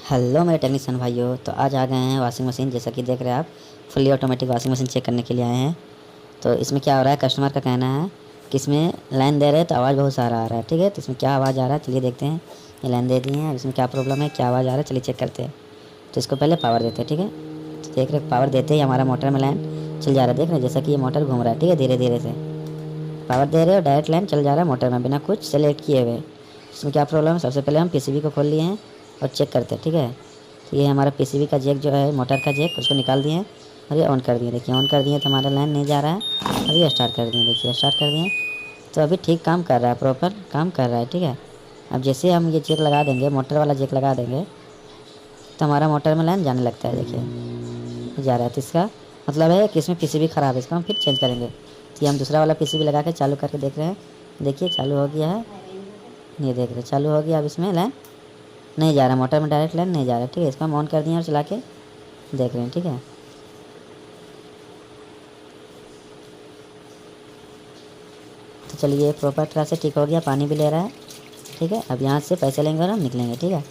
Hello मेरे technician भाइयों, तो आज आ गए हैं वॉशिंग मशीन। जैसा कि देख रहे हैं आप, fully automatic washing machine check करने के लिए आए हैं। तो इसमें क्या हो रहा है, कस्टमर का कहना है कि इसमें लाइन दे रहे हैं तो आवाज़ बहुत सारा आ रहा है। ठीक है, तो इसमें क्या आवाज़ आ रहा है चलिए देखते हैं। ये लाइन दे दिए हैं, अब इसमें क्या प्रॉब्लम है, क्या आवाज़ आ रहा है चलिए चेक करते हैं। तो इसको पहले पावर देते हैं। ठीक है, तो देख रहे पावर देते ही हमारा मोटर में लाइन चल जा रहा है। देख रहे हैं जैसा कि ये मोटर घूम रहा है। ठीक है, धीरे धीरे से पावर दे रहे हो, डायरेक्ट लाइन चल जा रहा है मोटर में बिना कुछ सेलेक्ट किए हुए। इसमें क्या प्रॉब्लम है, सबसे पहले हम पीसीबी को खोल लिए हैं और चेक करते हैं। ठीक है, तो ये हमारा पीसीबी का जैक जो है, मोटर का जैक, उसको निकाल दिए और ये ऑन कर दिए। देखिए ऑन कर दिए तो हमारा लाइन नहीं जा रहा है। अभी स्टार्ट कर दिए, देखिए स्टार्ट कर दिए तो अभी ठीक काम कर रहा है, प्रॉपर काम कर रहा है। ठीक है, अब जैसे हम ये जैक लगा देंगे, मोटर वाला जैक लगा देंगे, तो हमारा मोटर में लाइन जाने लगता है। देखिए जा रहा है, तो इसका मतलब है कि इसमें पीसीबी ख़राब है, इसको हम फिर चेंज करेंगे। तो ये हम दूसरा वाला पीसीबी लगा के चालू करके देख रहे हैं। देखिए चालू हो गया है, ये देख रहे चालू हो गया। अब इसमें लाइन नहीं जा रहा, मोटर में डायरेक्ट लाइन नहीं जा रहा। ठीक है, इसको हम ऑन कर दिए और चला के देख रहे हैं। ठीक है, तो चलिए प्रॉपर तरह से ठीक हो गया, पानी भी ले रहा है। ठीक है, अब यहाँ से पैसे लेंगे और हम निकलेंगे। ठीक है।